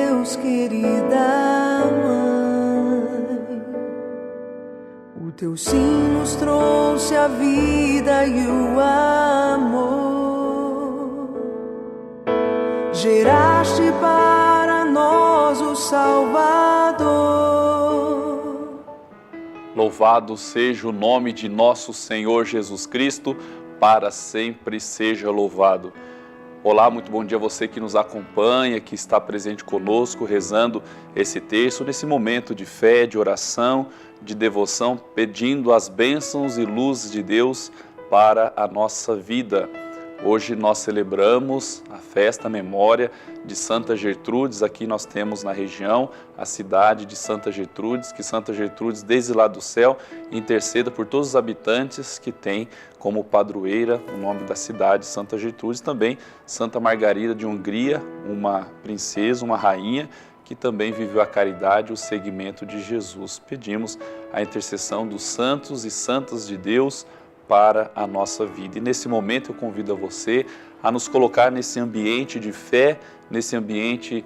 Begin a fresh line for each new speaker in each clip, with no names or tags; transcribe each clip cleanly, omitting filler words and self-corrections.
Deus, querida mãe. O teu sim nos trouxe a vida e o amor. Geraste para nós o Salvador.
Louvado seja o nome de nosso Senhor Jesus Cristo, para sempre seja louvado. Olá, muito bom dia a você que nos acompanha, que está presente conosco, rezando esse terço, nesse momento de fé, de oração, de devoção, pedindo as bênçãos e luzes de Deus para a nossa vida. Hoje nós celebramos a festa, a memória de Santa Gertrudes. Aqui nós temos na região a cidade de Santa Gertrudes, que Santa Gertrudes, desde lá do céu, interceda por todos os habitantes que tem como padroeira o nome da cidade, Santa Gertrudes. Também Santa Margarida de Hungria, uma princesa, uma rainha, que também viveu a caridade e o seguimento de Jesus. Pedimos a intercessão dos santos e santas de Deus para a nossa vida. E nesse momento eu convido a você a nos colocar nesse ambiente de fé, nesse ambiente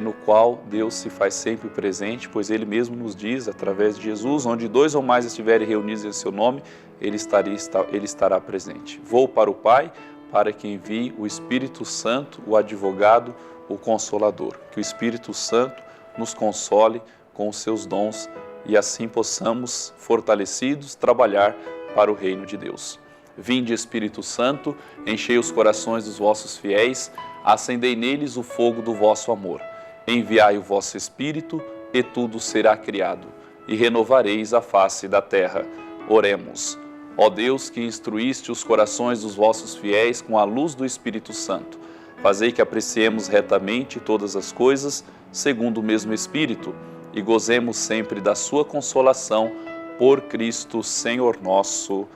no qual Deus se faz sempre presente, pois Ele mesmo nos diz, através de Jesus, onde dois ou mais estiverem reunidos em seu nome, Ele estará presente. Vou para o Pai, para que envie o Espírito Santo, o advogado, o Consolador. Que o Espírito Santo nos console com os seus dons e assim possamos, fortalecidos, trabalhar para o reino de Deus. Vinde, Espírito Santo, enchei os corações dos vossos fiéis, acendei neles o fogo do vosso amor. Enviai o vosso Espírito, e tudo será criado, e renovareis a face da terra. Oremos. Ó Deus, que instruíste os corações dos vossos fiéis com a luz do Espírito Santo, fazei que apreciemos retamente todas as coisas, segundo o mesmo Espírito, e gozemos sempre da sua consolação, por Cristo Senhor nosso.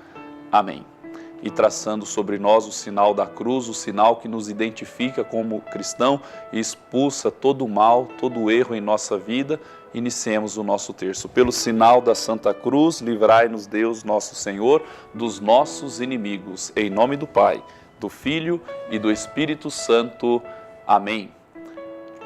Amém. E traçando sobre nós o sinal da cruz, o sinal que nos identifica como cristão e expulsa todo o mal, todo o erro em nossa vida, iniciemos o nosso terço. Pelo sinal da Santa Cruz, livrai-nos Deus nosso Senhor dos nossos inimigos. Em nome do Pai, do Filho e do Espírito Santo. Amém.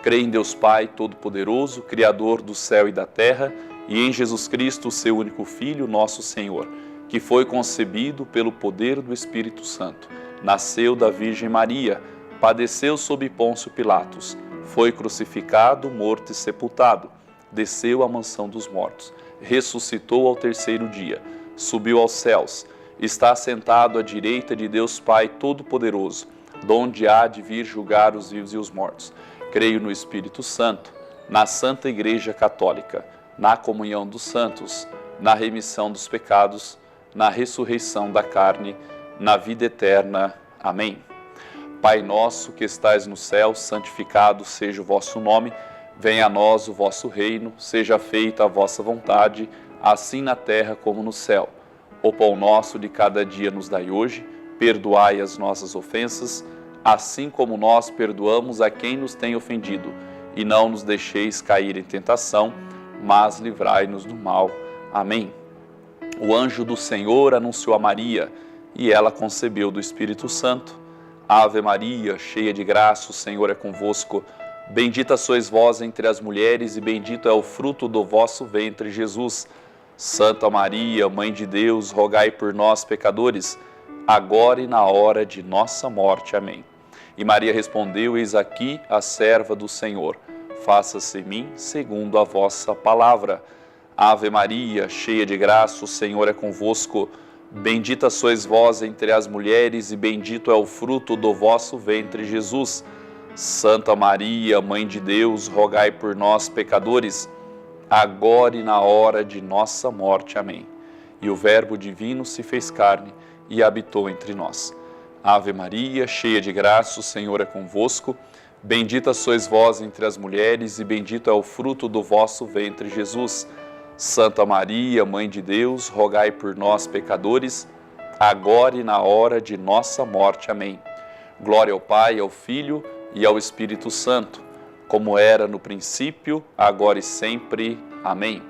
Creio em Deus Pai Todo-Poderoso, Criador do céu e da terra, e em Jesus Cristo, seu único Filho, nosso Senhor, que foi concebido pelo poder do Espírito Santo, nasceu da Virgem Maria, padeceu sob Pôncio Pilatos, foi crucificado, morto e sepultado, desceu à mansão dos mortos, ressuscitou ao terceiro dia, subiu aos céus, está assentado à direita de Deus Pai Todo-Poderoso, donde há de vir julgar os vivos e os mortos. Creio no Espírito Santo, na Santa Igreja Católica, na comunhão dos santos, na remissão dos pecados, na ressurreição da carne, na vida eterna. Amém. Pai nosso que estais no céu, santificado seja o vosso nome, venha a nós o vosso reino, seja feita a vossa vontade, assim na terra como no céu. O pão nosso de cada dia nos dai hoje, perdoai as nossas ofensas, assim como nós perdoamos a quem nos tem ofendido, e não nos deixeis cair em tentação, mas livrai-nos do mal. Amém. O anjo do Senhor anunciou a Maria, e ela concebeu do Espírito Santo. Ave Maria, cheia de graça, o Senhor é convosco. Bendita sois vós entre as mulheres, e bendito é o fruto do vosso ventre, Jesus. Santa Maria, Mãe de Deus, rogai por nós, pecadores, agora e na hora de nossa morte. Amém. E Maria respondeu: eis aqui a serva do Senhor. Faça-se em mim segundo a vossa palavra. Ave Maria, cheia de graça, o Senhor é convosco. Bendita sois vós entre as mulheres, e bendito é o fruto do vosso ventre, Jesus. Santa Maria, Mãe de Deus, rogai por nós, pecadores, agora e na hora de nossa morte. Amém. E o Verbo divino se fez carne e habitou entre nós. Ave Maria, cheia de graça, o Senhor é convosco. Bendita sois vós entre as mulheres, e bendito é o fruto do vosso ventre, Jesus. Santa Maria, Mãe de Deus, rogai por nós, pecadores, agora e na hora de nossa morte. Amém. Glória ao Pai, ao Filho e ao Espírito Santo, como era no princípio, agora e sempre. Amém.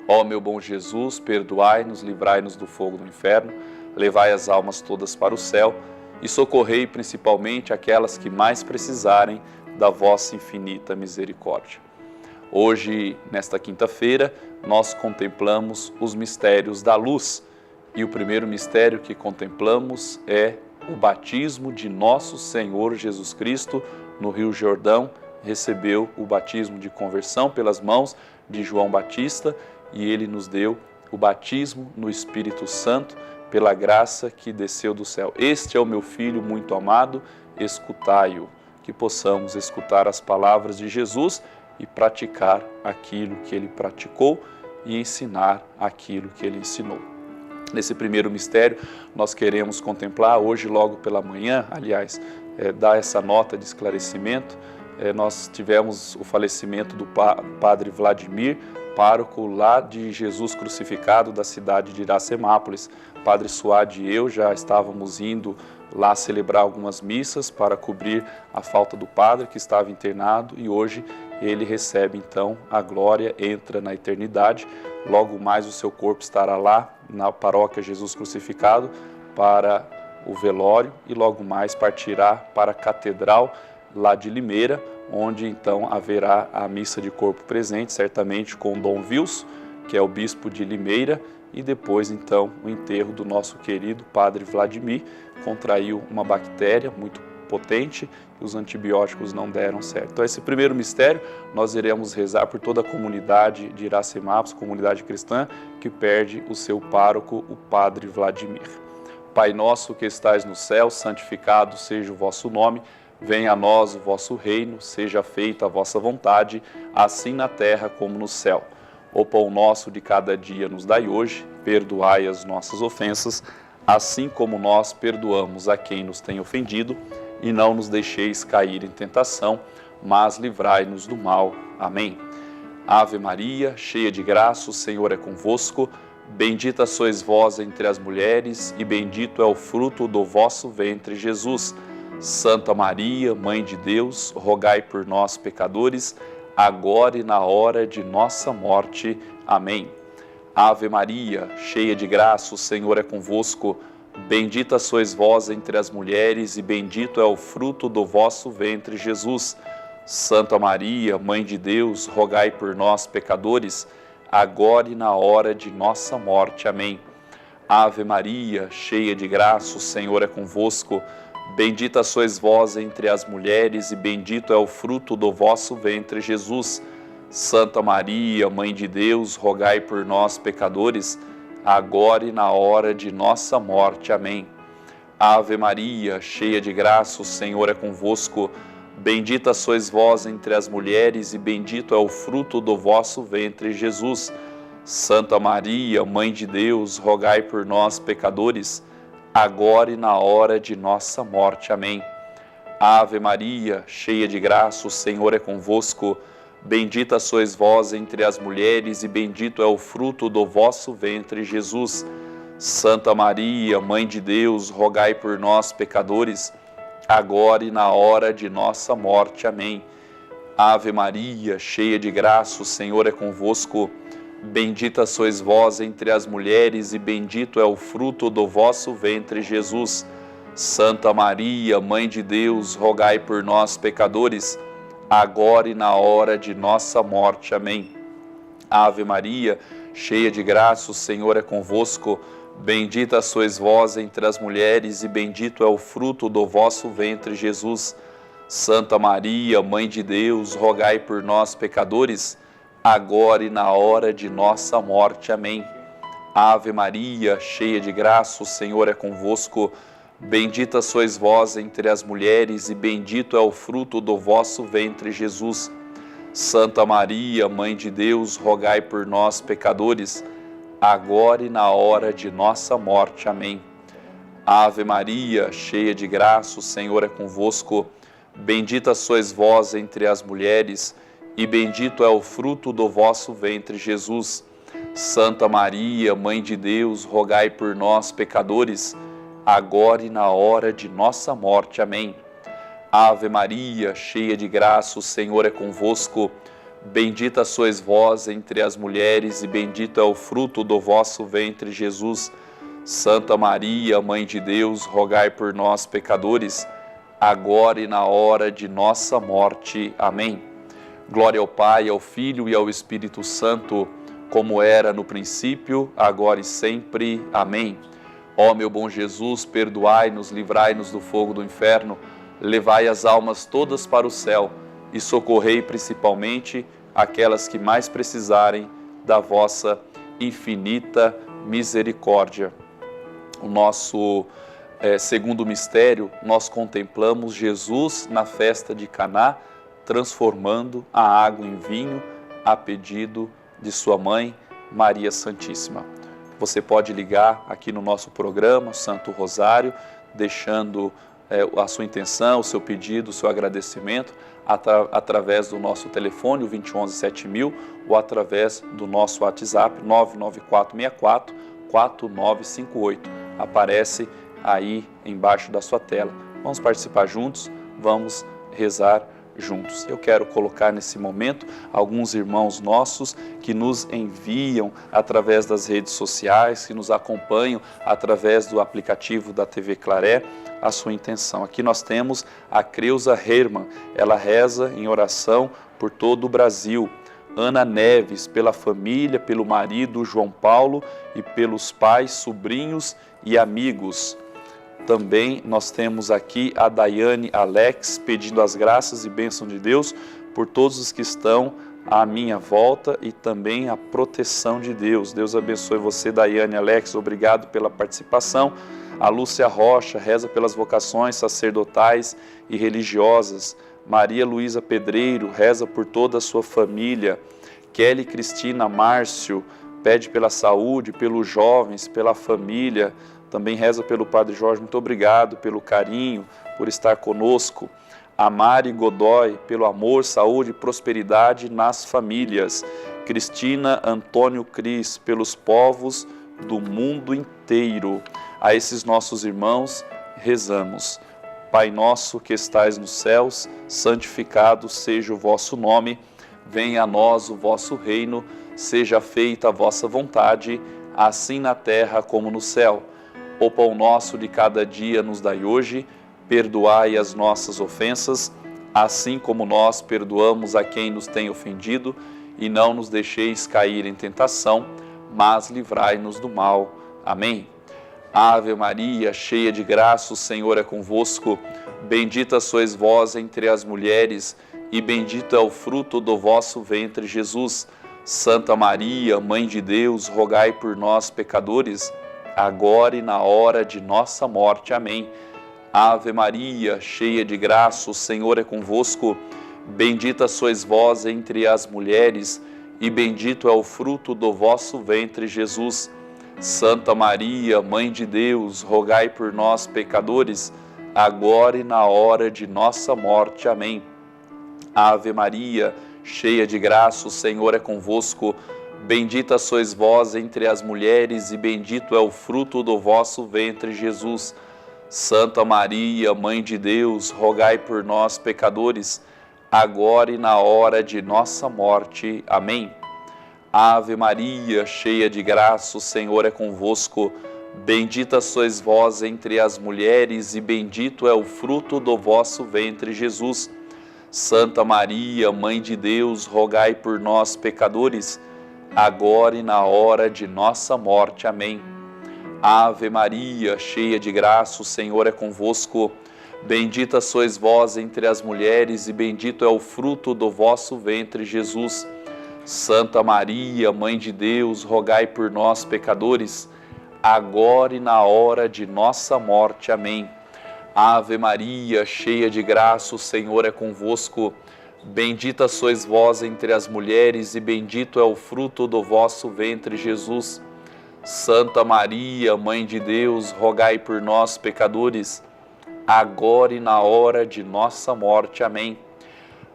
Ó meu bom Jesus, perdoai-nos, livrai-nos do fogo do inferno, levai as almas todas para o céu e socorrei principalmente aquelas que mais precisarem da vossa infinita misericórdia. Hoje, nesta quinta-feira, nós contemplamos os mistérios da luz. E o primeiro mistério que contemplamos é o batismo de nosso Senhor Jesus Cristo no Rio Jordão. Recebeu o batismo de conversão pelas mãos de João Batista e ele nos deu o batismo no Espírito Santo pela graça que desceu do céu. Este é o meu Filho muito amado, escutai-o. Que possamos escutar as palavras de Jesus e praticar aquilo que ele praticou e ensinar aquilo que ele ensinou. Nesse primeiro mistério, nós queremos contemplar hoje, logo pela manhã, aliás, dar essa nota de esclarecimento. Nós tivemos o falecimento do padre Vladimir, pároco lá de Jesus Crucificado, da cidade de Iracemápolis. Padre Suad e eu já estávamos indo lá celebrar algumas missas para cobrir a falta do padre que estava internado e hoje ele recebe então a glória, entra na eternidade. Logo mais o seu corpo estará lá na paróquia Jesus Crucificado para o velório e logo mais partirá para a catedral lá de Limeira, onde então haverá a missa de corpo presente, certamente com Dom Vilso, que é o bispo de Limeira, e depois então o enterro do nosso querido padre Vladimir. Contraiu uma bactéria muito potente e os antibióticos não deram certo. Então esse primeiro mistério nós iremos rezar por toda a comunidade de Iracemápolis, comunidade cristã que perde o seu pároco, o padre Vladimir. Pai nosso que estais no céu, santificado seja o vosso nome, venha a nós o vosso reino, seja feita a vossa vontade, assim na terra como no céu. O pão nosso de cada dia nos dai hoje, perdoai as nossas ofensas, assim como nós perdoamos a quem nos tem ofendido, e não nos deixeis cair em tentação, mas livrai-nos do mal. Amém. Ave Maria, cheia de graça, o Senhor é convosco, bendita sois vós entre as mulheres, e bendito é o fruto do vosso ventre, Jesus. Santa Maria, Mãe de Deus, rogai por nós, pecadores, agora e na hora de nossa morte. Amém. Ave Maria, cheia de graça, o Senhor é convosco, bendita sois vós entre as mulheres e bendito é o fruto do vosso ventre, Jesus. Santa Maria, Mãe de Deus, rogai por nós, pecadores, agora e na hora de nossa morte. Amém. Ave Maria, cheia de graça, o Senhor é convosco, bendita sois vós entre as mulheres e bendito é o fruto do vosso ventre, Jesus. Santa Maria, Mãe de Deus, rogai por nós, pecadores, agora e na hora de nossa morte. Amém. Ave Maria, cheia de graça, o Senhor é convosco, bendita sois vós entre as mulheres e bendito é o fruto do vosso ventre, Jesus. Santa Maria, Mãe de Deus, rogai por nós, pecadores, agora e na hora de nossa morte. Amém. Ave Maria, cheia de graça, o Senhor é convosco, bendita sois vós entre as mulheres e bendito é o fruto do vosso ventre, Jesus. Santa Maria, Mãe de Deus, rogai por nós, pecadores, agora e na hora de nossa morte. Amém. Ave Maria, cheia de graça, o Senhor é convosco, bendita sois vós entre as mulheres e bendito é o fruto do vosso ventre, Jesus. Santa Maria, Mãe de Deus, rogai por nós, pecadores, agora e na hora de nossa morte. Amém. Ave Maria, cheia de graça, o Senhor é convosco, bendita sois vós entre as mulheres e bendito é o fruto do vosso ventre, Jesus. Santa Maria, Mãe de Deus, rogai por nós, pecadores, agora e na hora de nossa morte. Amém. Ave Maria, cheia de graça, o Senhor é convosco, bendita sois vós entre as mulheres e bendito é o fruto do vosso ventre, Jesus. Santa Maria, Mãe de Deus, rogai por nós, pecadores, agora e na hora de nossa morte. Amém. Ave Maria, cheia de graça, o Senhor é convosco, bendita sois vós entre as mulheres e bendito é o fruto do vosso ventre, Jesus. Santa Maria, Mãe de Deus, rogai por nós, pecadores, agora e na hora de nossa morte. Amém. Ave Maria, cheia de graça, o Senhor é convosco, bendita sois vós entre as mulheres e bendito é o fruto do vosso ventre, Jesus. Santa Maria, Mãe de Deus, rogai por nós, pecadores, agora e na hora de nossa morte. Amém. Glória ao Pai, ao Filho e ao Espírito Santo, como era no princípio, agora e sempre. Amém. Ó meu bom Jesus, perdoai-nos, livrai-nos do fogo do inferno, levai as almas todas para o céu e socorrei principalmente aquelas que mais precisarem da vossa infinita misericórdia. O nosso segundo mistério, nós contemplamos Jesus na festa de Caná, transformando a água em vinho a pedido de sua mãe, Maria Santíssima. Você pode ligar aqui no nosso programa, Santo Rosário, deixando a sua intenção, o seu pedido, o seu agradecimento, através do nosso telefone, o 2011-7000, ou através do nosso WhatsApp, 99464-4958. Aparece aí embaixo da sua tela. Vamos participar juntos, vamos rezar juntos. Eu quero colocar nesse momento alguns irmãos nossos que nos enviam através das redes sociais, que nos acompanham através do aplicativo da TV Claré, a sua intenção. Aqui nós temos a Creuza Hermann, ela reza em oração por todo o Brasil. Ana Neves, pela família, pelo marido João Paulo e pelos pais, sobrinhos e amigos. Também nós temos aqui a Daiane Alex, pedindo as graças e bênção de Deus por todos os que estão à minha volta e também a proteção de Deus. Deus abençoe você, Daiane Alex, obrigado pela participação. A Lúcia Rocha reza pelas vocações sacerdotais e religiosas. Maria Luísa Pedreiro reza por toda a sua família. Kelly Cristina Márcio pede pela saúde, pelos jovens, pela família. Também reza pelo Padre Jorge, muito obrigado pelo carinho, por estar conosco. A Mari Godoy, pelo amor, saúde e prosperidade nas famílias. Cristina Antônio Cris, pelos povos do mundo inteiro. A esses nossos irmãos, rezamos. Pai nosso que estais nos céus, santificado seja o vosso nome. Venha a nós o vosso reino, seja feita a vossa vontade, assim na terra como no céu. O pão nosso de cada dia nos dai hoje, perdoai as nossas ofensas, assim como nós perdoamos a quem nos tem ofendido, e não nos deixeis cair em tentação, mas livrai-nos do mal. Amém. Ave Maria, cheia de graça, o Senhor é convosco. Bendita sois vós entre as mulheres, e bendito é o fruto do vosso ventre, Jesus. Santa Maria, Mãe de Deus, rogai por nós, pecadores, agora e na hora de nossa morte. Amém. Ave Maria, cheia de graça, o Senhor é convosco. Bendita sois vós entre as mulheres, e bendito é o fruto do vosso ventre, Jesus. Santa Maria, Mãe de Deus, rogai por nós, pecadores, agora e na hora de nossa morte. Amém. Ave Maria, cheia de graça, o Senhor é convosco. Bendita sois vós entre as mulheres, e bendito é o fruto do vosso ventre, Jesus. Santa Maria, Mãe de Deus, rogai por nós, pecadores, agora e na hora de nossa morte. Amém. Ave Maria, cheia de graça, o Senhor é convosco. Bendita sois vós entre as mulheres, e bendito é o fruto do vosso ventre, Jesus. Santa Maria, Mãe de Deus, rogai por nós, pecadores, agora e na hora de nossa morte. Amém. Ave Maria, cheia de graça, o Senhor é convosco. Bendita sois vós entre as mulheres, e bendito é o fruto do vosso ventre, Jesus. Santa Maria, Mãe de Deus, rogai por nós, pecadores, agora e na hora de nossa morte. Amém. Ave Maria, cheia de graça, o Senhor é convosco. Bendita sois vós entre as mulheres, e bendito é o fruto do vosso ventre, Jesus. Santa Maria, Mãe de Deus, rogai por nós, pecadores, agora e na hora de nossa morte. Amém.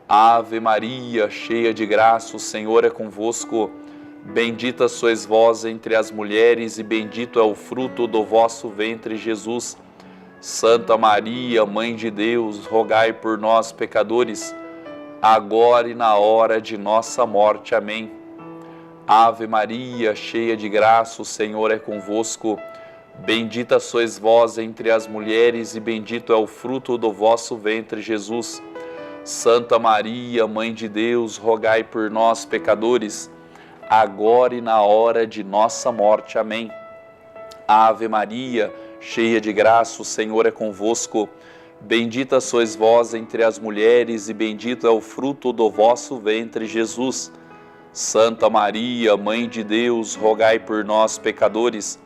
Ave Maria, cheia de graça, o Senhor é convosco. Bendita sois vós entre as mulheres, e bendito é o fruto do vosso ventre, Jesus. Santa Maria, Mãe de Deus, rogai por nós, pecadores, agora e na hora de nossa morte. Amém. Ave Maria, cheia de graça, o Senhor é convosco. Bendita sois vós entre as mulheres, e bendito é o fruto do vosso ventre, Jesus. Santa Maria, Mãe de Deus, rogai por nós, pecadores, agora e na hora de nossa morte. Amém. Ave Maria, cheia de graça, o Senhor é convosco. Bendita sois vós entre as mulheres, e bendito é o fruto do vosso ventre, Jesus. Santa Maria, Mãe de Deus, rogai por nós, pecadores,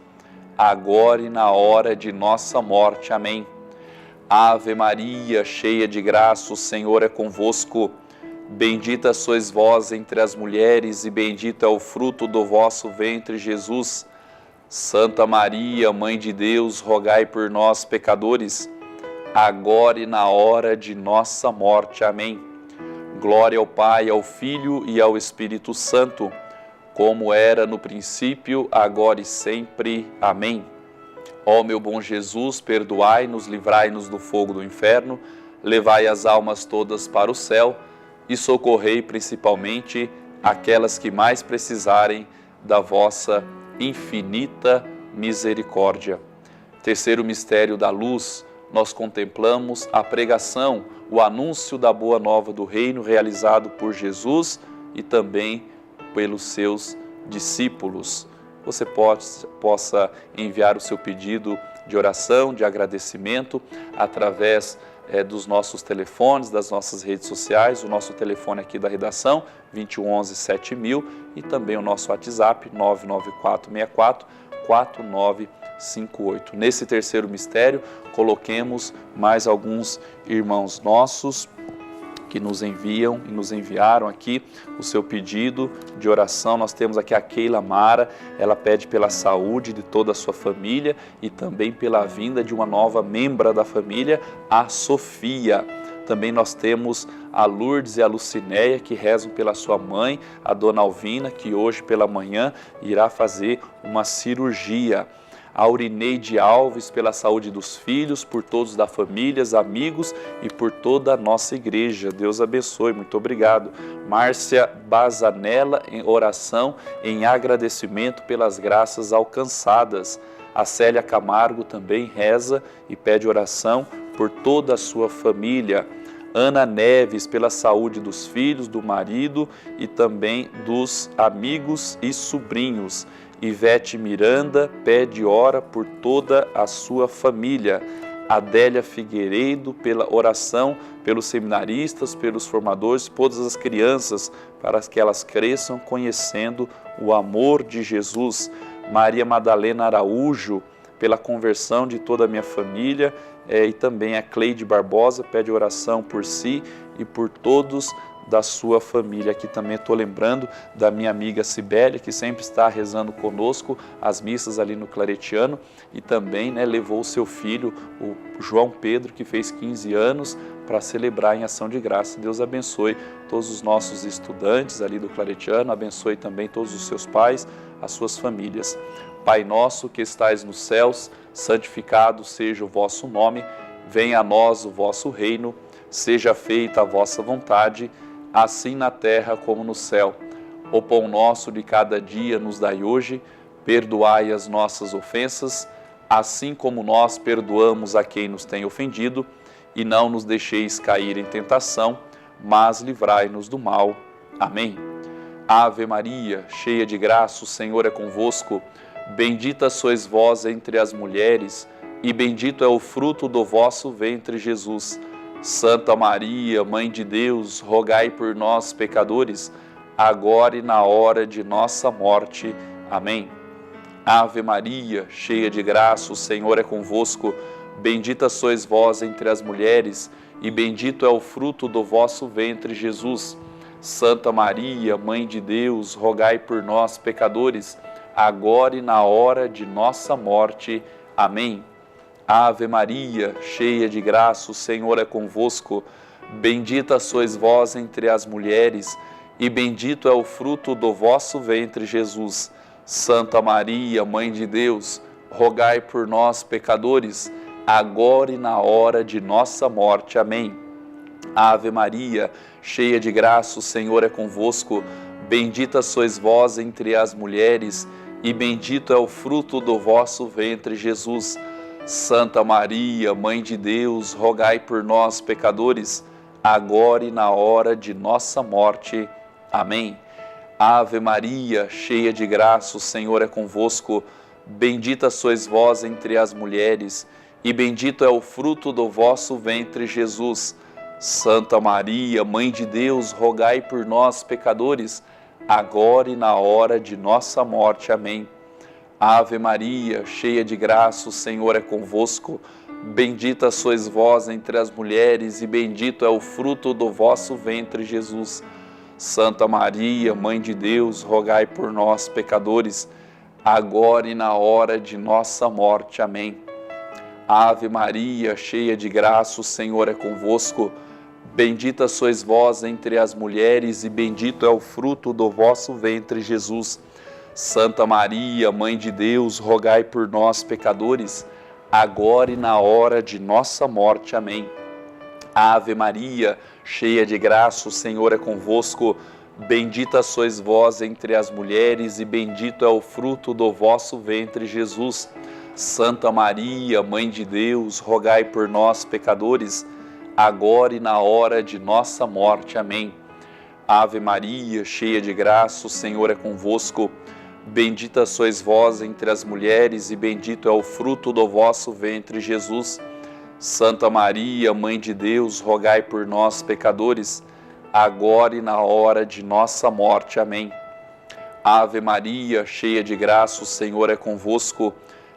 agora e na hora de nossa morte. Amém. Ave Maria, cheia de graça, o Senhor é convosco. Bendita sois vós entre as mulheres, e bendito é o fruto do vosso ventre, Jesus. Santa Maria, Mãe de Deus, rogai por nós, pecadores, agora e na hora de nossa morte. Amém. Glória ao Pai, ao Filho e ao Espírito Santo, como era no princípio, agora e sempre. Amém. Ó meu bom Jesus, perdoai-nos, livrai-nos do fogo do inferno, levai as almas todas para o céu e socorrei principalmente aquelas que mais precisarem da vossa infinita misericórdia. Terceiro mistério da luz, nós contemplamos a pregação, o anúncio da boa nova do reino realizado por Jesus e também pelos seus discípulos. Você possa enviar o seu pedido de oração, de agradecimento, através dos nossos telefones, das nossas redes sociais, o nosso telefone aqui da redação, 2111 7000, e também o nosso WhatsApp, 99464 4958. Nesse terceiro mistério, coloquemos mais alguns irmãos nossos que nos enviam e nos enviaram aqui o seu pedido de oração. Nós temos aqui a Keila Mara, ela pede pela saúde de toda a sua família e também pela vinda de uma nova membra da família, a Sofia. Também nós temos a Lourdes e a Lucinéia, que rezam pela sua mãe, a Dona Alvina, que hoje pela manhã irá fazer uma cirurgia. A Aurineide Alves, pela saúde dos filhos, por todos da família, amigos e por toda a nossa igreja. Deus abençoe, muito obrigado. Márcia Bazanella, em oração, em agradecimento pelas graças alcançadas. A Célia Camargo também reza e pede oração por toda a sua família. Ana Neves, pela saúde dos filhos, do marido e também dos amigos e sobrinhos. Ivete Miranda pede ora por toda a sua família. Adélia Figueiredo, pela oração pelos seminaristas, pelos formadores, todas as crianças, para que elas cresçam conhecendo o amor de Jesus. Maria Madalena Araújo, pela conversão de toda a minha família, e também a Cleide Barbosa pede oração por si e por todos da sua família. Aqui também estou lembrando da minha amiga Cibele, que sempre está rezando conosco as missas ali no Claretiano, e também levou o seu filho, o João Pedro, que fez 15 anos, para celebrar em ação de graça. Deus abençoe todos os nossos estudantes ali do Claretiano, abençoe também todos os seus pais, as suas famílias. Pai nosso que estais nos céus, santificado seja o vosso nome, venha a nós o vosso reino, seja feita a vossa vontade, assim na terra como no céu. O pão nosso de cada dia nos dai hoje, perdoai as nossas ofensas, assim como nós perdoamos a quem nos tem ofendido, e não nos deixeis cair em tentação, mas livrai-nos do mal. Amém. Ave Maria, cheia de graça, o Senhor é convosco. Bendita sois vós entre as mulheres, e bendito é o fruto do vosso ventre, Jesus. Santa Maria, Mãe de Deus, rogai por nós, pecadores, agora e na hora de nossa morte. Amém. Ave Maria, cheia de graça, o Senhor é convosco. Bendita sois vós entre as mulheres, e bendito é o fruto do vosso ventre, Jesus. Santa Maria, Mãe de Deus, rogai por nós, pecadores, agora e na hora de nossa morte. Amém. Ave Maria, cheia de graça, o Senhor é convosco. Bendita sois vós entre as mulheres, e bendito é o fruto do vosso ventre, Jesus. Santa Maria, Mãe de Deus, rogai por nós, pecadores, agora e na hora de nossa morte. Amém. Ave Maria, cheia de graça, o Senhor é convosco. Bendita sois vós entre as mulheres, e bendito é o fruto do vosso ventre, Jesus. Santa Maria, Mãe de Deus, rogai por nós, pecadores, agora e na hora de nossa morte. Amém. Ave Maria, cheia de graça, o Senhor é convosco. Bendita sois vós entre as mulheres, e bendito é o fruto do vosso ventre, Jesus. Santa Maria, Mãe de Deus, rogai por nós, pecadores, agora e na hora de nossa morte. Amém. Ave Maria, cheia de graça, o Senhor é convosco. Bendita sois vós entre as mulheres, e bendito é o fruto do vosso ventre, Jesus. Santa Maria, Mãe de Deus, rogai por nós, pecadores, agora e na hora de nossa morte. Amém. Ave Maria, cheia de graça, o Senhor é convosco. Bendita sois vós entre as mulheres, e bendito é o fruto do vosso ventre, Jesus. Santa Maria, Mãe de Deus, rogai por nós, pecadores, agora e na hora de nossa morte. Amém. Ave Maria, cheia de graça, o Senhor é convosco. Bendita sois vós entre as mulheres, e bendito é o fruto do vosso ventre, Jesus. Santa Maria, Mãe de Deus, rogai por nós, pecadores, agora e na hora de nossa morte. Amém. Ave Maria, cheia de graça, o Senhor é convosco. Bendita sois vós entre as mulheres, e bendito é o fruto do vosso ventre, Jesus. Santa Maria, Mãe de Deus, rogai por nós, pecadores, agora e na hora de nossa morte. Amém. Ave Maria, cheia de graça, o Senhor é convosco.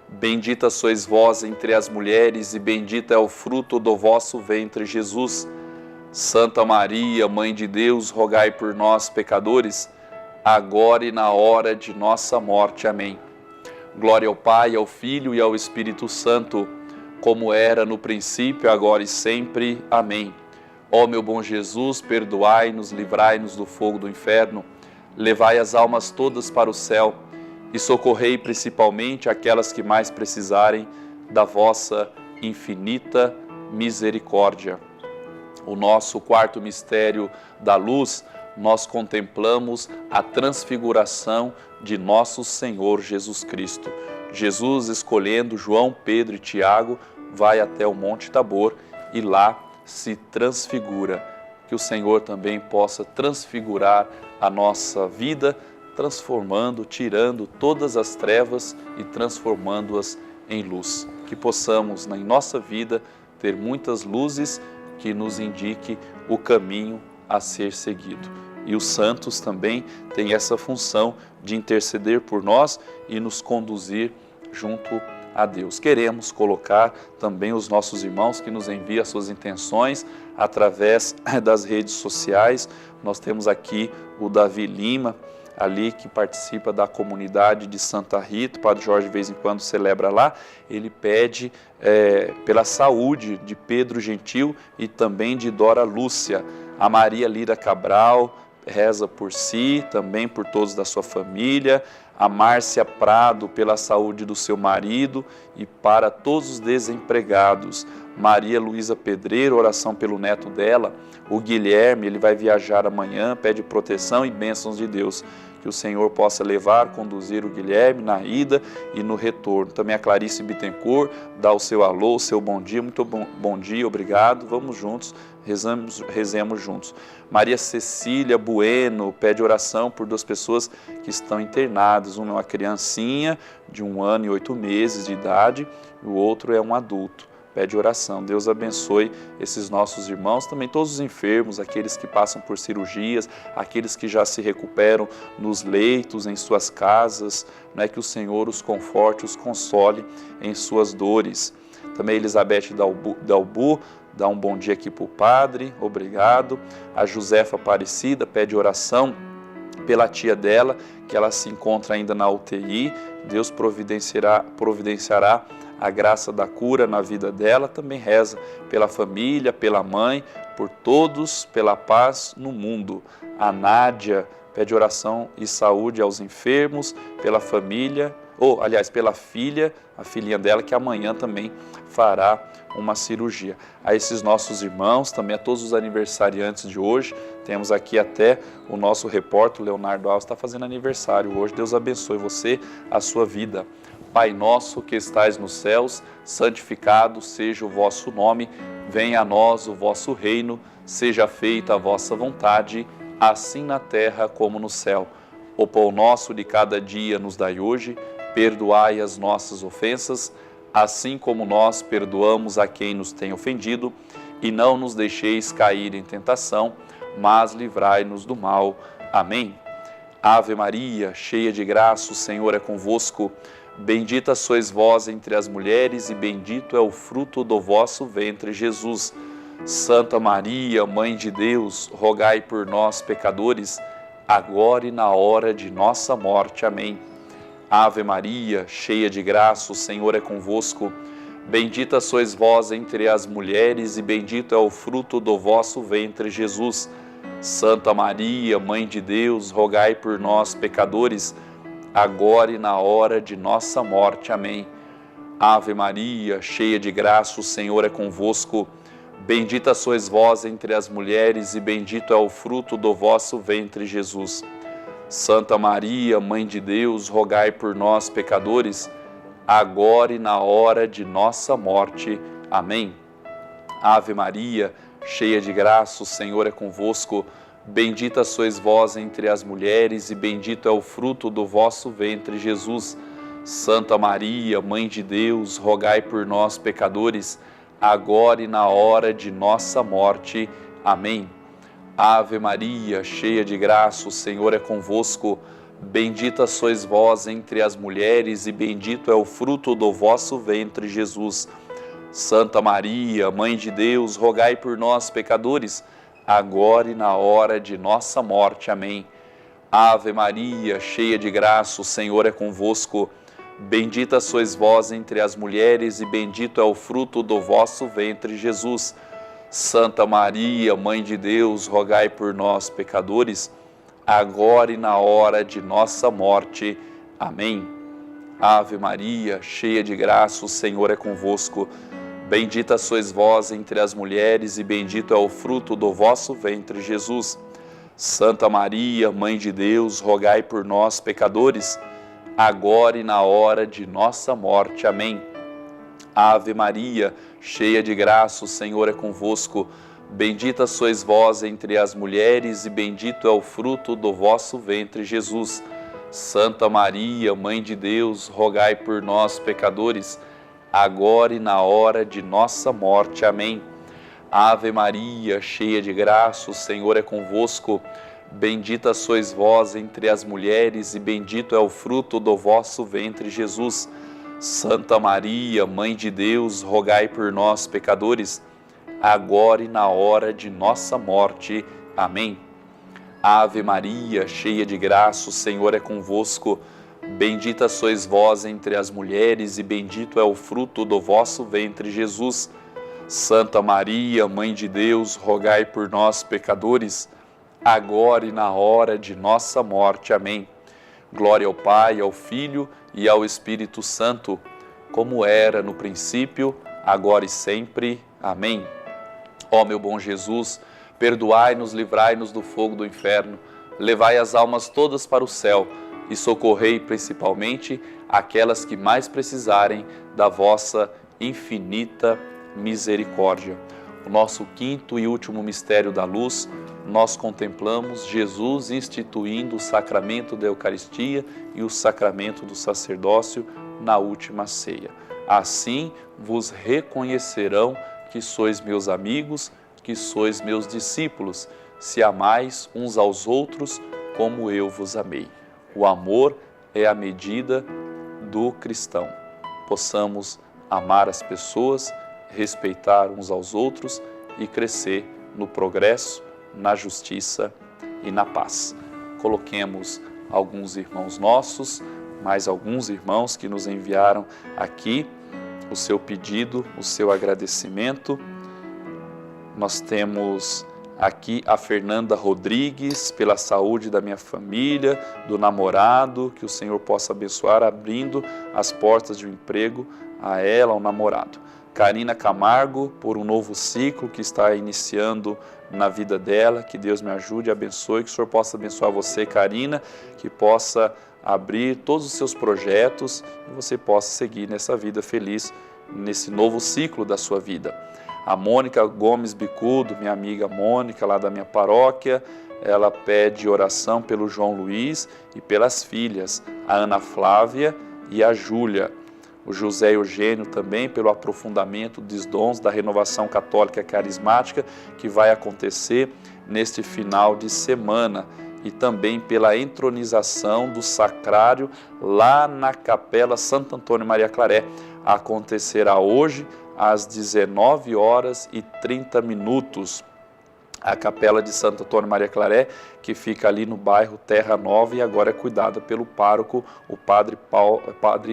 Bendita sois vós entre as mulheres, e bendito é o fruto do vosso ventre, Jesus. Santa Maria, Mãe de Deus, rogai por nós, pecadores, agora e na hora de nossa morte. Amém. Glória ao Pai, ao Filho e ao Espírito Santo, como era no princípio, agora e sempre. Amém. Ó meu bom Jesus, perdoai-nos, livrai-nos do fogo do inferno, levai as almas todas para o céu e socorrei principalmente aquelas que mais precisarem da vossa infinita misericórdia. O nosso quarto mistério da luz, nós contemplamos a transfiguração de nosso Senhor Jesus Cristo. Jesus, escolhendo João, Pedro e Tiago, vai até o Monte Tabor e lá se transfigura. Que o Senhor também possa transfigurar a nossa vida, transformando, tirando todas as trevas e transformando-as em luz. Que possamos, em nossa vida, ter muitas luzes que nos indique o caminho a ser seguido. E os santos também têm essa função de interceder por nós e nos conduzir junto a Deus. Queremos colocar também os nossos irmãos que nos enviam as suas intenções através das redes sociais. Nós temos aqui o Davi Lima, ali que participa da comunidade de Santa Rita. O Padre Jorge de vez em quando celebra lá. Ele pede pela saúde de Pedro Gentil e também de Dora Lúcia. A Maria Lira Cabral reza por si, também por todos da sua família. A Márcia Prado pela saúde do seu marido e para todos os desempregados. Maria Luísa Pedreiro, oração pelo neto dela. O Guilherme, ele vai viajar amanhã, pede proteção e bênçãos de Deus. Que o Senhor possa levar, conduzir o Guilherme na ida e no retorno. Também a Clarice Bittencourt, dá o seu alô, o seu bom dia, muito bom dia, obrigado. Vamos juntos, rezemos juntos. Maria Cecília Bueno pede oração por duas pessoas que estão internadas. Uma é uma criancinha de 1 ano e 8 meses de idade, e o outro é um adulto. Pede oração. Deus abençoe esses nossos irmãos, também todos os enfermos, aqueles que passam por cirurgias, aqueles que já se recuperam nos leitos, em suas casas, que o Senhor os conforte, os console em suas dores. Também Elizabeth Dalbu, dá um bom dia aqui para o Padre, obrigado. A Josefa Aparecida pede oração pela tia dela, que ela se encontra ainda na UTI. Deus providenciará a graça da cura na vida dela. Também reza pela família, pela mãe, por todos, pela paz no mundo. A Nádia pede oração e saúde aos enfermos, pela família, ou aliás, pela filha, a filhinha dela, que amanhã também fará uma cirurgia. A esses nossos irmãos, também a todos os aniversariantes de hoje, temos aqui até o nosso repórter, Leonardo Alves, está fazendo aniversário hoje. Deus abençoe você, a sua vida. Pai nosso que estais nos céus, santificado seja o vosso nome, venha a nós o vosso reino, seja feita a vossa vontade, assim na terra como no céu. O pão nosso de cada dia nos dai hoje, perdoai as nossas ofensas, assim como nós perdoamos a quem nos tem ofendido, e não nos deixeis cair em tentação, mas livrai-nos do mal. Amém. Ave Maria, cheia de graça, o Senhor é convosco. Bendita sois vós entre as mulheres, e bendito é o fruto do vosso ventre, Jesus. Santa Maria, Mãe de Deus, rogai por nós, pecadores, agora e na hora de nossa morte. Amém. Ave Maria, cheia de graça, o Senhor é convosco. Bendita sois vós entre as mulheres, e bendito é o fruto do vosso ventre, Jesus. Santa Maria, Mãe de Deus, rogai por nós, pecadores, agora e na hora de nossa morte. Amém. Ave Maria, cheia de graça, o Senhor é convosco. Bendita sois vós entre as mulheres, e bendito é o fruto do vosso ventre, Jesus. Santa Maria, Mãe de Deus, rogai por nós, pecadores, agora e na hora de nossa morte. Amém. Ave Maria, cheia de graça, o Senhor é convosco. Bendita sois vós entre as mulheres, e bendito é o fruto do vosso ventre, Jesus. Santa Maria, Mãe de Deus, rogai por nós, pecadores, agora e na hora de nossa morte. Amém. Ave Maria, cheia de graça, o Senhor é convosco. Bendita sois vós entre as mulheres, e bendito é o fruto do vosso ventre, Jesus. Santa Maria, Mãe de Deus, rogai por nós, pecadores, agora e na hora de nossa morte. Amém. Ave Maria, cheia de graça, o Senhor é convosco. Bendita sois vós entre as mulheres, e bendito é o fruto do vosso ventre, Jesus. Santa Maria, Mãe de Deus, rogai por nós, pecadores, agora e na hora de nossa morte. Amém. Ave Maria, cheia de graça, o Senhor é convosco. Bendita sois vós entre as mulheres, e bendito é o fruto do vosso ventre, Jesus. Santa Maria, Mãe de Deus, rogai por nós, pecadores, agora e na hora de nossa morte. Amém. Ave Maria, cheia de graça, o Senhor é convosco. Bendita sois vós entre as mulheres, e bendito é o fruto do vosso ventre, Jesus. Santa Maria, Mãe de Deus, rogai por nós, pecadores, agora e na hora de nossa morte. Amém. Ave Maria, cheia de graça, o Senhor é convosco. Bendita sois vós entre as mulheres, e bendito é o fruto do vosso ventre, Jesus. Santa Maria, Mãe de Deus, rogai por nós, pecadores, agora e na hora de nossa morte. Amém. Ave Maria, cheia de graça, o Senhor é convosco. Bendita sois vós entre as mulheres, e bendito é o fruto do vosso ventre, Jesus. Santa Maria, Mãe de Deus, rogai por nós, pecadores, agora e na hora de nossa morte. Amém. Glória ao Pai, ao Filho e ao Espírito Santo, como era no princípio, agora e sempre. Amém. Ó meu bom Jesus, perdoai-nos, livrai-nos do fogo do inferno, levai as almas todas para o céu e socorrei principalmente aquelas que mais precisarem da vossa infinita misericórdia. O nosso quinto e último mistério da luz, nós contemplamos Jesus instituindo o sacramento da Eucaristia e o sacramento do sacerdócio na última ceia. Assim vos reconhecerão que sois meus amigos, que sois meus discípulos, se amais uns aos outros como eu vos amei. O amor é a medida do cristão. Possamos amar as pessoas, respeitar uns aos outros e crescer no progresso, na justiça e na paz. Coloquemos alguns irmãos nossos, mais alguns irmãos que nos enviaram aqui o seu pedido, o seu agradecimento. Nós temos aqui a Fernanda Rodrigues, pela saúde da minha família, do namorado, que o Senhor possa abençoar, abrindo as portas de um emprego a ela, ao namorado. Karina Camargo, por um novo ciclo que está iniciando na vida dela, que Deus me ajude e abençoe, que o Senhor possa abençoar você, Karina, que possa abrir todos os seus projetos e você possa seguir nessa vida feliz, nesse novo ciclo da sua vida. A Mônica Gomes Bicudo, minha amiga Mônica, lá da minha paróquia, ela pede oração pelo João Luiz e pelas filhas, a Ana Flávia e a Júlia. O José Eugênio também, pelo aprofundamento dos dons da renovação católica carismática, que vai acontecer neste final de semana, e também pela entronização do sacrário lá na Capela Santo Antônio Maria Claré. Acontecerá hoje às 19h30, a Capela de Santo Antônio Maria Claré, que fica ali no bairro Terra Nova e agora é cuidada pelo pároco, o Padre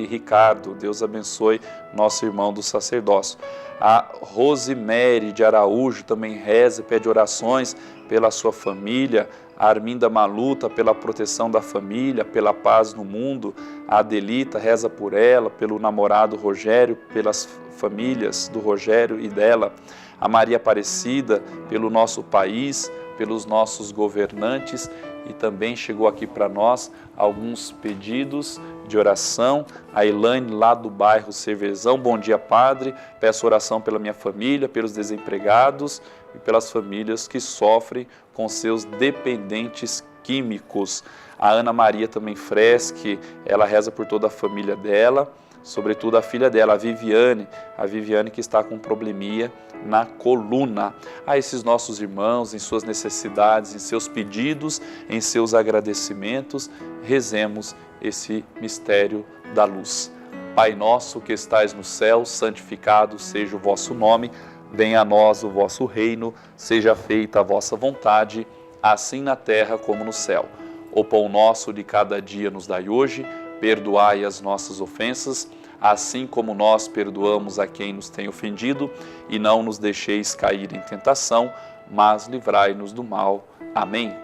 Ricardo. Deus abençoe nosso irmão do sacerdócio. A Rosemary de Araújo também reza e pede orações pela sua família. A Arminda Maluta pela proteção da família, pela paz no mundo. A Adelita reza por ela, pelo namorado Rogério, pelas famílias do Rogério e dela. A Maria Aparecida pelo nosso país, pelos nossos governantes, e também chegou aqui para nós alguns pedidos de oração. A Elaine lá do bairro Cervezão, bom dia padre, peço oração pela minha família, pelos desempregados e pelas famílias que sofrem com seus dependentes químicos. A Ana Maria também Fresque, ela reza por toda a família dela, sobretudo a filha dela, a Viviane que está com um probleminha na coluna. A esses nossos irmãos, em suas necessidades, em seus pedidos, em seus agradecimentos, rezemos esse mistério da luz. Pai nosso que estais no céu, santificado seja o vosso nome, venha a nós o vosso reino, seja feita a vossa vontade, assim na terra como no céu. O pão nosso de cada dia nos dai hoje, perdoai as nossas ofensas, assim como nós perdoamos a quem nos tem ofendido, e não nos deixeis cair em tentação, mas livrai-nos do mal. Amém.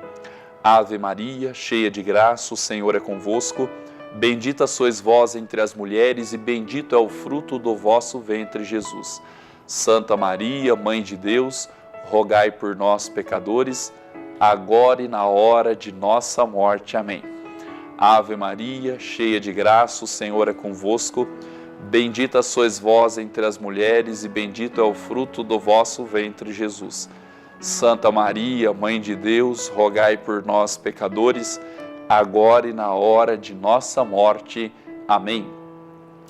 Ave Maria, cheia de graça, o Senhor é convosco. Bendita sois vós entre as mulheres, e bendito é o fruto do vosso ventre, Jesus. Santa Maria, Mãe de Deus, rogai por nós, pecadores, agora e na hora de nossa morte. Amém. Ave Maria, cheia de graça, o Senhor é convosco. Bendita sois vós entre as mulheres, e bendito é o fruto do vosso ventre, Jesus. Santa Maria, Mãe de Deus, rogai por nós, pecadores, agora e na hora de nossa morte. Amém.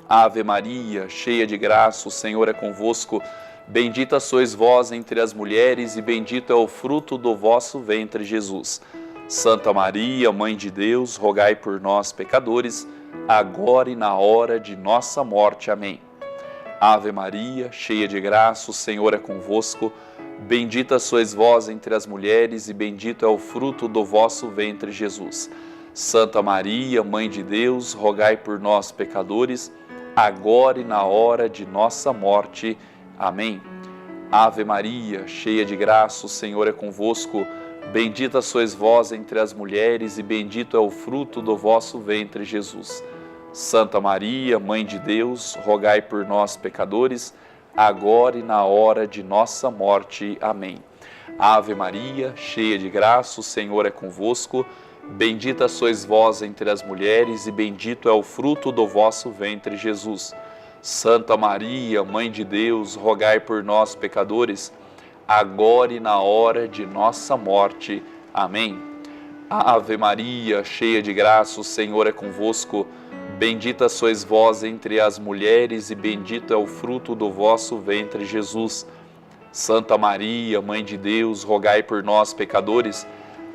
Ave Maria, cheia de graça, o Senhor é convosco. Bendita sois vós entre as mulheres, e bendito é o fruto do vosso ventre, Jesus. Santa Maria, Mãe de Deus, rogai por nós, pecadores, agora e na hora de nossa morte. Amém. Ave Maria, cheia de graça, o Senhor é convosco. Bendita sois vós entre as mulheres, e bendito é o fruto do vosso ventre, Jesus. Santa Maria, Mãe de Deus, rogai por nós, pecadores, agora e na hora de nossa morte. Amém. Ave Maria, cheia de graça, o Senhor é convosco. Bendita sois vós entre as mulheres, e bendito é o fruto do vosso ventre, Jesus. Santa Maria, Mãe de Deus, rogai por nós, pecadores, agora e na hora de nossa morte. Amém. Ave Maria, cheia de graça, o Senhor é convosco. Bendita sois vós entre as mulheres, e bendito é o fruto do vosso ventre, Jesus. Santa Maria, Mãe de Deus, rogai por nós, pecadores, agora e na hora de nossa morte. Amém. Ave Maria, cheia de graça, o Senhor é convosco. Bendita sois vós entre as mulheres, e bendito é o fruto do vosso ventre, Jesus. Santa Maria, Mãe de Deus, rogai por nós, pecadores,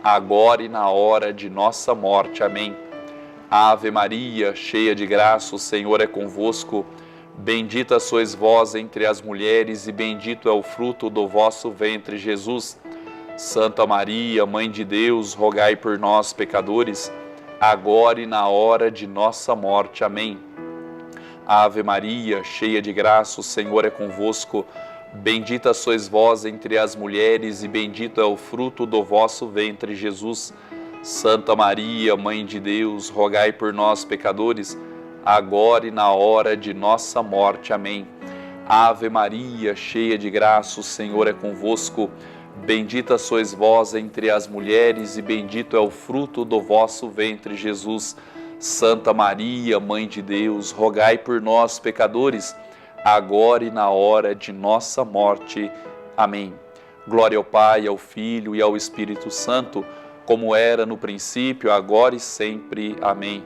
agora e na hora de nossa morte. Amém. Ave Maria, cheia de graça, o Senhor é convosco. Bendita sois vós entre as mulheres, e bendito é o fruto do vosso ventre, Jesus. Santa Maria, Mãe de Deus, rogai por nós, pecadores, agora e na hora de nossa morte. Amém. Ave Maria, cheia de graça, o Senhor é convosco. Bendita sois vós entre as mulheres, e bendito é o fruto do vosso ventre, Jesus. Santa Maria, Mãe de Deus, rogai por nós, pecadores, agora e na hora de nossa morte. Amém. Ave Maria, cheia de graça, o Senhor é convosco. Bendita sois vós entre as mulheres, e bendito é o fruto do vosso ventre, Jesus. Santa Maria, Mãe de Deus, rogai por nós, pecadores, agora e na hora de nossa morte. Amém. Glória ao Pai, ao Filho e ao Espírito Santo, como era no princípio, agora e sempre. Amém.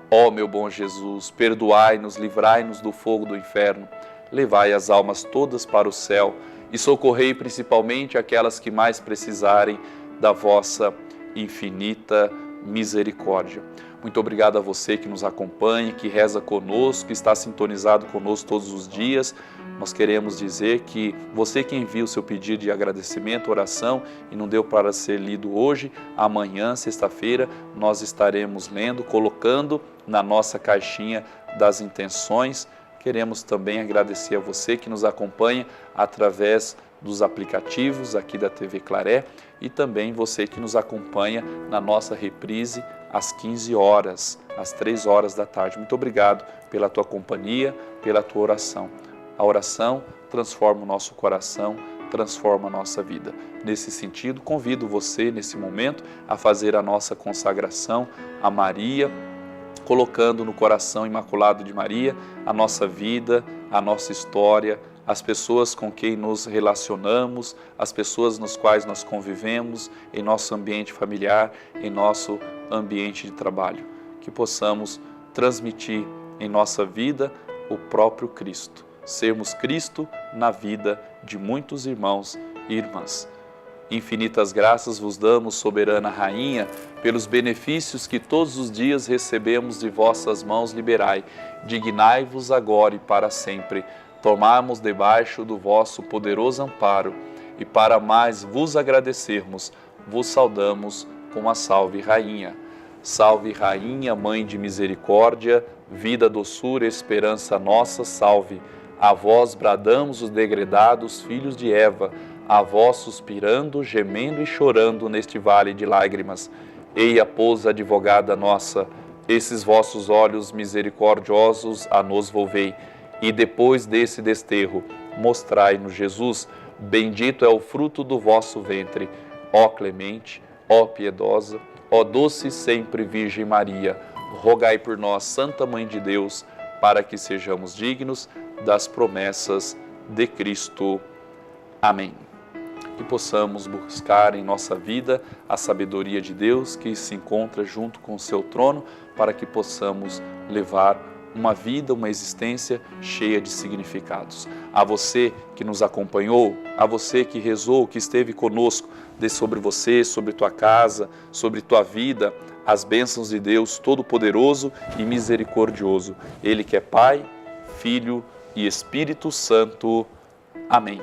Ó meu bom Jesus, perdoai-nos, livrai-nos do fogo do inferno, levai as almas todas para o céu e socorrei principalmente aquelas que mais precisarem da vossa infinita misericórdia. Muito obrigado a você que nos acompanha, que reza conosco, que está sintonizado conosco todos os dias. Nós queremos dizer que você que envia o seu pedido de agradecimento, oração, e não deu para ser lido hoje, amanhã, sexta-feira, nós estaremos lendo, colocando na nossa caixinha das intenções. Queremos também agradecer a você que nos acompanha através dos aplicativos aqui da TV Claré e também você que nos acompanha na nossa reprise às 15 horas, às 3 horas da tarde. Muito obrigado pela tua companhia, pela tua oração. A oração transforma o nosso coração, transforma a nossa vida. Nesse sentido, convido você nesse momento a fazer a nossa consagração a Maria, colocando no coração imaculado de Maria a nossa vida, a nossa história, as pessoas com quem nos relacionamos, as pessoas nas quais nós convivemos, em nosso ambiente familiar, em nosso ambiente de trabalho. Que possamos transmitir em nossa vida o próprio Cristo. Sermos Cristo na vida de muitos irmãos e irmãs. Infinitas graças vos damos, soberana Rainha, pelos benefícios que todos os dias recebemos de vossas mãos liberai. Dignai-vos agora e para sempre tomarmos debaixo do vosso poderoso amparo, e para mais vos agradecermos, vos saudamos com a Salve Rainha. Salve Rainha, Mãe de Misericórdia, vida, doçura, esperança nossa, salve. A vós bradamos os degredados filhos de Eva, a vós suspirando, gemendo e chorando neste vale de lágrimas. Eia, pois, advogada nossa, esses vossos olhos misericordiosos a nos volvei, e depois desse desterro, mostrai-nos Jesus, bendito é o fruto do vosso ventre. Ó clemente, ó piedosa, ó doce sempre Virgem Maria, rogai por nós, Santa Mãe de Deus, para que sejamos dignos das promessas de Cristo. Amém. Que possamos buscar em nossa vida a sabedoria de Deus que se encontra junto com o seu trono, para que possamos levar uma vida, uma existência cheia de significados. A você que nos acompanhou, a você que rezou, que esteve conosco, dê sobre você, sobre tua casa, sobre tua vida, as bênçãos de Deus Todo-Poderoso e Misericordioso. Ele que é Pai, Filho e Espírito Santo. Amém.